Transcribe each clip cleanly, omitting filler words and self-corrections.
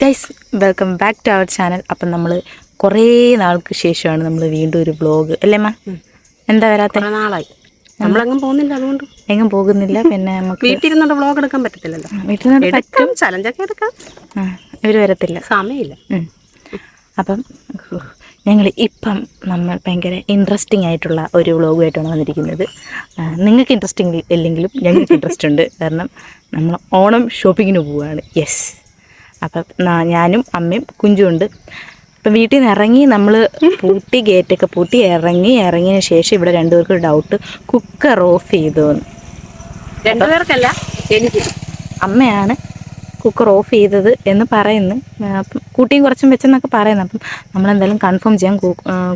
Guys, welcome back to our channel. അപ്പം നമ്മൾ കുറേ നാൾക്ക് ശേഷമാണ് നമ്മൾ വീണ്ടും ഒരു വ്ളോഗ് അല്ലേ മാ? എന്താ വരാത്ത നാളായി നമ്മളെങ്ങും പോകുന്നില്ല, അതുകൊണ്ട് എങ്ങും പോകുന്നില്ല. പിന്നെ നമുക്ക് വീട്ടിലിരുന്നോണ്ട് വ്ളോഗ് എടുക്കാൻ പറ്റത്തില്ലല്ലോ. വീട്ടിൽ പറ്റും, ചലഞ്ചൊക്കെ എടുക്കാം. ഇവർ വരത്തില്ല, സമയമില്ല. അപ്പം നമ്മൾ ഭയങ്കര ഇൻട്രസ്റ്റിംഗ് ആയിട്ടുള്ള ഒരു വ്ളോഗുമായിട്ടാണ് വന്നിരിക്കുന്നത്. നിങ്ങൾക്ക് ഇൻട്രസ്റ്റിംഗ് ഇല്ലെങ്കിലും ഞങ്ങൾക്ക് ഇൻട്രസ്റ്റ് ഉണ്ട്. കാരണം നമ്മൾ ഓണം ഷോപ്പിങ്ങിന് പോവുകയാണ്. യെസ്. അപ്പം ഞാനും അമ്മയും കുഞ്ചുമുണ്ട്. ഇപ്പം വീട്ടിൽ നിന്ന് ഇറങ്ങി നമ്മൾ ഗേറ്റൊക്കെ പൂട്ടി ഇറങ്ങിയതിന് ശേഷം ഇവിടെ രണ്ടുപേർക്കും ഡൗട്ട്, കുക്കർ ഓഫ് ചെയ്തു എന്ന്. രണ്ടുപേർക്കല്ല, എനിക്ക്. അമ്മയാണ് കുക്കർ ഓഫ് ചെയ്തത് എന്ന് പറയുന്നു. അപ്പം കൂട്ടിയും കുറച്ചും വെച്ചെന്നൊക്കെ പറയുന്നു. അപ്പം നമ്മളെന്തായാലും കൺഫേം ചെയ്യാൻ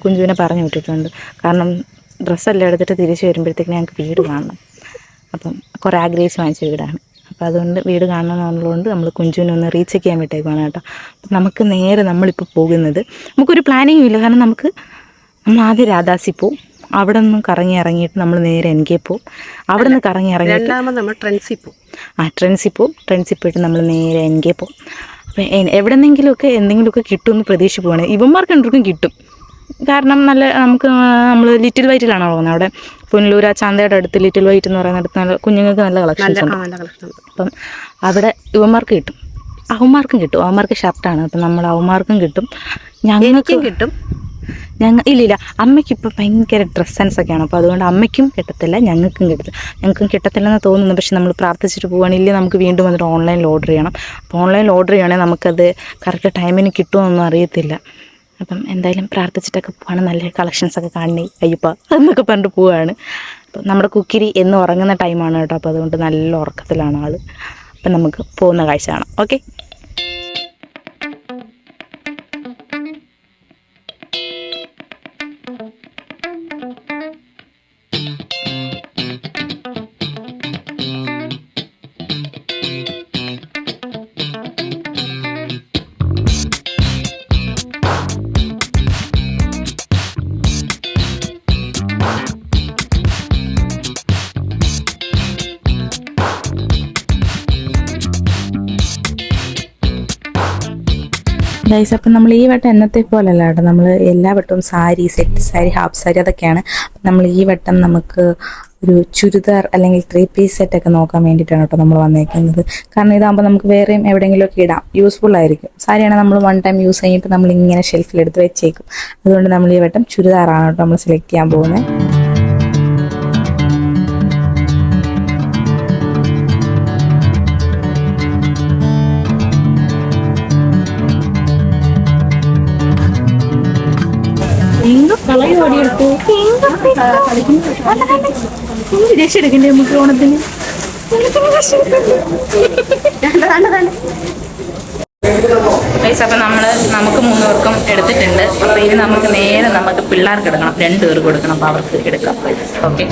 കുഞ്ചുവിനെ പറഞ്ഞു വിട്ടിട്ടുണ്ട്. കാരണം ഡ്രസ്സെല്ലാം എടുത്തിട്ട് തിരിച്ച് വരുമ്പോഴത്തേക്ക് ഞങ്ങൾക്ക് വീട് കാണണം. അപ്പം കുറേ ആഗ്രഹിച്ച് വാങ്ങിച്ച വീടാണ്. അപ്പോൾ അതുകൊണ്ട് വീട് കാണണമെന്നുള്ളതുകൊണ്ട് നമ്മൾ കുഞ്ചുവിനെ ഒന്ന് റീച്ച് ചെയ്യാൻ വിട്ടേക്കുവാണ് കേട്ടോ. അപ്പം നമുക്ക് നേരെ നമ്മളിപ്പോൾ പോകുന്നത്, നമുക്കൊരു പ്ലാനിങ്ങും ഇല്ല. കാരണം നമ്മൾ ആദ്യം രാധാസി പോവും, അവിടെ നിന്നും ഇറങ്ങിയിട്ട് നമ്മൾ നേരെ എൻകെ പോവും, അവിടെ നിന്ന് ഇറങ്ങിയിട്ട് നമ്മൾ ട്രെൻസിൽ പോവും. ട്രെൻസിൽ പോയിട്ട് നമ്മൾ നേരെ എൻകെ പോവും. അപ്പം എവിടെന്നെങ്കിലുമൊക്കെ എന്തെങ്കിലുമൊക്കെ കിട്ടുമെന്ന് പ്രതീക്ഷ പോവാണ്. ഇവന്മാർക്ക് രണ്ടുപേർക്കും കിട്ടും. കാരണം നമ്മൾ ലിറ്റിൽ വൈറ്റിലാണോ പോകുന്നത്. അവിടെ പുനലൂർ ആ ചന്തയുടെ അടുത്ത് ലിറ്റിൽ വൈറ്റ് എന്ന് പറയുന്നിടത്ത് നല്ല കുഞ്ഞുങ്ങൾക്ക് നല്ല കളക്ഷൻസ് ഉണ്ട്. അപ്പം അവിടെ ഇവന്മാർക്ക് കിട്ടും, അവന്മാർക്കും കിട്ടും. അവന്മാർക്ക് ഷർട്ടാണ്. അപ്പം നമ്മൾ അവന്മാർക്കും കിട്ടും, ഞങ്ങൾക്കും കിട്ടും. ഇല്ലില്ല, അമ്മയ്ക്കിപ്പോൾ ഭയങ്കര ഡ്രസ് സെൻസൊക്കെയാണ്. അപ്പോൾ അതുകൊണ്ട് അമ്മയ്ക്കും കിട്ടത്തില്ല, ഞങ്ങൾക്കും കിട്ടത്തില്ലെന്ന് തോന്നുന്നു. പക്ഷെ നമ്മൾ പ്രാർത്ഥിച്ചിട്ട് പോവുകയാണെങ്കിൽ നമുക്ക് വീണ്ടും വന്നിട്ട് ഓൺലൈനിൽ ഓർഡർ ചെയ്യണം. അപ്പോൾ ഓൺലൈനിൽ ഓർഡർ ചെയ്യുകയാണെങ്കിൽ നമുക്കത് കറക്റ്റ് ടൈമിന് കിട്ടുമെന്നൊന്നും അറിയത്തില്ല. അപ്പം എന്തായാലും പ്രാർത്ഥിച്ചിട്ടൊക്കെ പോവാണ്. നല്ല കളക്ഷൻസൊക്കെ കാണണേ അയ്യപ്പ എന്നൊക്കെ പറഞ്ഞിട്ട് പോവുകയാണ്. അപ്പം നമ്മുടെ കുക്കിരി എന്ന് ഉറങ്ങുന്ന ടൈമാണ് കേട്ടോ. അപ്പോൾ അതുകൊണ്ട് നല്ല ഉറക്കത്തിലാണ് ആൾ. അപ്പം നമുക്ക് പോകുന്ന കാഴ്ച കാണാം. ഓക്കെ. ഗൈസ്, അപ്പം നമ്മൾ ഈ വട്ടം എന്നത്തെ പോലല്ല കേട്ടോ. നമ്മൾ എല്ലാ വട്ടവും സാരി, സെറ്റ് സാരി, ഹാഫ് സാരി അതൊക്കെയാണ്. നമ്മൾ ഈ വട്ടം നമുക്ക് ഒരു ചുരിദാർ അല്ലെങ്കിൽ 3 പീസ് സെറ്റൊക്കെ നോക്കാൻ വേണ്ടിയിട്ടാണ് കേട്ടോ നമ്മൾ വന്നേക്കുന്നത്. കാരണം ഇതാകുമ്പോൾ നമുക്ക് വേറെയും എവിടെയെങ്കിലുമൊക്കെ ഇടാം, യൂസ്ഫുൾ ആയിരിക്കും. സാരിയാണെങ്കിൽ നമ്മൾ 1 ടൈം യൂസ് കഴിഞ്ഞിട്ട് നമ്മളിങ്ങനെ ഷെൽഫിലെടുത്ത് വെച്ചേക്കും. അതുകൊണ്ട് നമ്മൾ ഈ വട്ടം ചുരിദാറാണ് കേട്ടോ നമ്മൾ സെലക്ട് ചെയ്യാൻ പോകുന്നത്. രക്ഷയെടുക്കണ്ടേ നമുക്ക് ഓണത്തിന്? അപ്പം നമുക്ക് 3 പേർക്കും എടുത്തിട്ടുണ്ട്. അപ്പോൾ ഇനി നമുക്ക് നേരെ പിള്ളേർക്ക് എടുക്കണം, 2 പേർക്ക് കൊടുക്കണം. അപ്പോൾ അവർക്ക് എടുക്കാം. ഓക്കെ.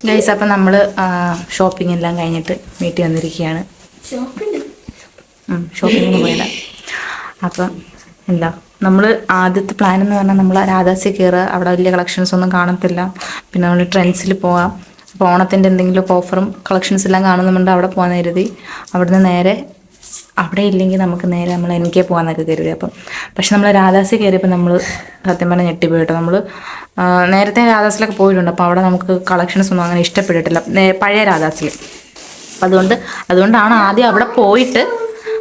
ഗൈസ്, അപ്പം നമ്മൾ ഷോപ്പിംഗ് എല്ലാം കഴിഞ്ഞിട്ട് വീട്ടിൽ വന്നിരിക്കുകയാണ്. ഷോപ്പിങ്ങിന് പോയതാണ്. അപ്പം നമ്മൾ ആദ്യത്തെ പ്ലാൻ എന്ന് പറഞ്ഞാൽ നമ്മൾ രാധാസി കയറുക, അവിടെ വലിയ കളക്ഷൻസ് ഒന്നും കാണത്തില്ല. പിന്നെ നമ്മൾ ട്രെൻഡ്സിൽ പോവാം. അപ്പോൾ ഓണത്തിൻ്റെ എന്തെങ്കിലും ഓഫറും കളക്ഷൻസ് എല്ലാം കാണുന്നുണ്ട്, അവിടെ പോകാൻ കരുതി. അവിടുന്ന് നേരെ അവിടെ ഇല്ലെങ്കിൽ നമുക്ക് നേരെ നമ്മൾ എനിക്ക് പോകാമെന്നൊക്കെ കരുതി. പക്ഷെ നമ്മൾ രാധാസി കയറിയപ്പോൾ നമ്മൾ സത്യം പറഞ്ഞാൽ ഞെട്ടിപ്പോയിട്ടോ. നമ്മൾ നേരത്തെ രാധാസിലൊക്കെ പോയിട്ടുണ്ട്. അപ്പോൾ അവിടെ നമുക്ക് കളക്ഷൻസ് ഒന്നും അങ്ങനെ ഇഷ്ടപ്പെട്ടിട്ടില്ല, പഴയ രാധാസിൽ. അതുകൊണ്ടാണ് ആദ്യം അവിടെ പോയിട്ട്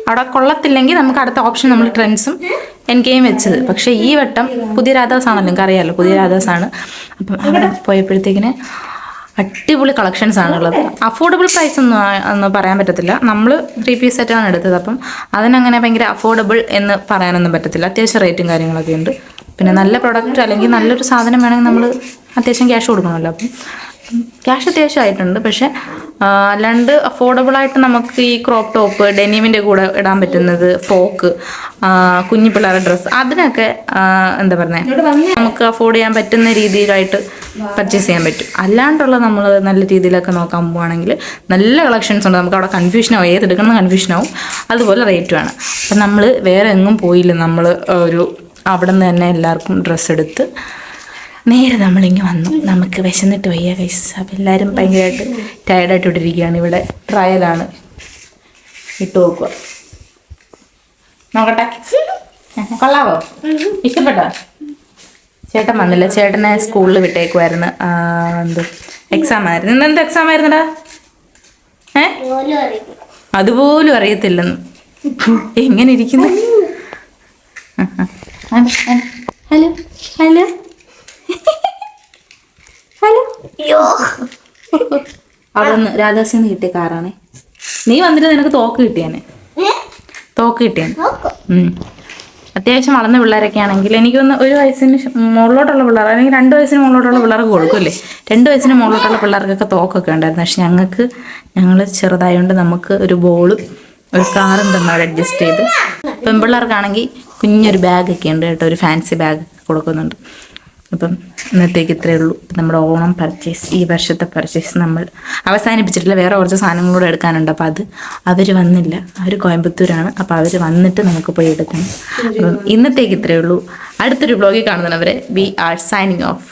അവിടെ കൊള്ളത്തില്ലെങ്കിൽ നമുക്ക് അടുത്ത ഓപ്ഷൻ നമ്മൾ ട്രെൻഡ്സും എനിക്കേയും വെച്ചത്. പക്ഷേ ഈ വട്ടം പുതിയ രാധാസാണല്ലോ, നിങ്ങൾക്ക് അറിയാമല്ലോ, പുതിയ രാധാസാണ്. അപ്പം അവിടെ പോയപ്പോഴത്തേക്കിന് അടിപൊളി കളക്ഷൻസ് ആണുള്ളത്. അഫോർഡബിൾ പ്രൈസ് ഒന്നും പറയാൻ പറ്റത്തില്ല. നമ്മൾ 3 പീസ് സെറ്റാണ് എടുത്തത്, അപ്പം അതിനങ്ങനെ ഭയങ്കര അഫോർഡബിൾ എന്ന് പറയാനൊന്നും പറ്റത്തില്ല. അത്യാവശ്യം റേറ്റും കാര്യങ്ങളൊക്കെ ഉണ്ട്. പിന്നെ നല്ല പ്രൊഡക്റ്റ് അല്ലെങ്കിൽ നല്ലൊരു സാധനം വേണമെങ്കിൽ നമ്മൾ അത്യാവശ്യം ക്യാഷ് കൊടുക്കണമല്ലോ. അപ്പം ക്യാഷ് അത്യാവശ്യമായിട്ടുണ്ട്. പക്ഷേ അല്ലാണ്ട് അഫോർഡബിളായിട്ട് നമുക്ക് ഈ ക്രോപ്പ് ടോപ്പ്, ഡെനിമിൻ്റെ കൂടെ ഇടാൻ പറ്റുന്നത്, ഫ്രോക്ക്, കുഞ്ഞു പിള്ളേരുടെ ഡ്രസ്സ്, അതിനൊക്കെ എന്താ പറയുന്നത്, നമുക്ക് അഫോർഡ് ചെയ്യാൻ പറ്റുന്ന രീതിയിലായിട്ട് പർച്ചേസ് ചെയ്യാൻ പറ്റും. അല്ലാണ്ടുള്ള നമ്മൾ നല്ല രീതിയിലൊക്കെ നോക്കാൻ പോവുകയാണെങ്കിൽ നല്ല കളക്ഷൻസ് ഉണ്ട്. നമുക്ക് അവിടെ കൺഫ്യൂഷനാവും, ഏതെടുക്കണം കൺഫ്യൂഷനാവും. അതുപോലെ റേറ്റുമാണ്. അപ്പം നമ്മൾ വേറെ എങ്ങും പോയില്ല. നമ്മൾ ഒരു അവിടെ നിന്ന് തന്നെ എല്ലാവർക്കും ഡ്രസ്സ് എടുത്ത് നേരെ നമ്മളിങ്ങനെ വന്നു. നമുക്ക് വിശന്നിട്ട് വയ്യ ഗൈസ്. അപ്പം എല്ലാവരും ഭയങ്കരമായിട്ട് ടയർഡായിട്ട് ഇവിടെ ഇരിക്കുകയാണ്. ഇവിടെ ട്രയലാണ്, ഇട്ട് നോക്കുക. നോക്കട്ടെ, കൊള്ളാവോ? ഇഷ്ടപ്പെട്ടോ? ചേട്ടൻ വന്നില്ല. ചേട്ടനെ സ്കൂളിൽ വിട്ടേക്കുമായിരുന്നു. എന്ത് എക്സാം ആയിരുന്നു? ഇന്നെന്ത് എക്സാം ആയിരുന്നടാ? അതുപോലും അറിയത്തില്ലെന്ന്. എങ്ങനെ ഇരിക്കുന്നു? Hello hello hello. അവിടെ നിന്ന് രാധാസിന്ന് കിട്ടിയ കാറാണേ. നീ വന്നിട്ട് നിനക്ക് തോക്ക് കിട്ടിയാനെ. അത്യാവശ്യം വളർന്ന പിള്ളേരൊക്കെ ആണെങ്കിൽ എനിക്കൊന്ന് 1 വയസ്സിന് മുകളിലോട്ടുള്ള പിള്ളേർ, അല്ലെങ്കിൽ 2 വയസ്സിന് മുകളിലോട്ടുള്ള പിള്ളേർക്ക് കൊടുക്കുമല്ലേ. 2 വയസ്സിന് മുകളിലോട്ടുള്ള പിള്ളേർക്കൊക്കെ തോക്കൊക്കെ ഉണ്ടായിരുന്നു. പക്ഷെ ഞങ്ങൾ ചെറുതായതുകൊണ്ട് നമുക്ക് ഒരു ബോളും ഒരു കാറും തമ്മിൽ അഡ്ജസ്റ്റ് ചെയ്ത്. പെൺപിള്ളേർക്കാണെങ്കിൽ കുഞ്ഞൊരു ബാഗൊക്കെ ഉണ്ട് കേട്ടോ, ഒരു ഫാൻസി ബാഗ് കൊടുക്കുന്നുണ്ട്. അപ്പം ഇന്നത്തേക്ക് ഇത്രയേ ഉള്ളൂ. നമ്മുടെ ഓണം പർച്ചേസ്, ഈ വർഷത്തെ പർച്ചേസ് നമ്മൾ അവസാനിപ്പിച്ചിട്ടില്ല. വേറെ കുറച്ച് സാധനങ്ങളൂടെ എടുക്കാനുണ്ട്. അപ്പം അവർ വന്നില്ല, അവർ കോയമ്പത്തൂരാണ്. അപ്പം അവർ വന്നിട്ട് നമുക്ക് പോയി എടുക്കണം. അപ്പം ഇന്നത്തേക്ക് ഇത്രയേ ഉള്ളൂ. അടുത്തൊരു വ്ളോഗിൽ കാണുന്നവരെ വി ആർ സൈനിങ് ഓഫ്.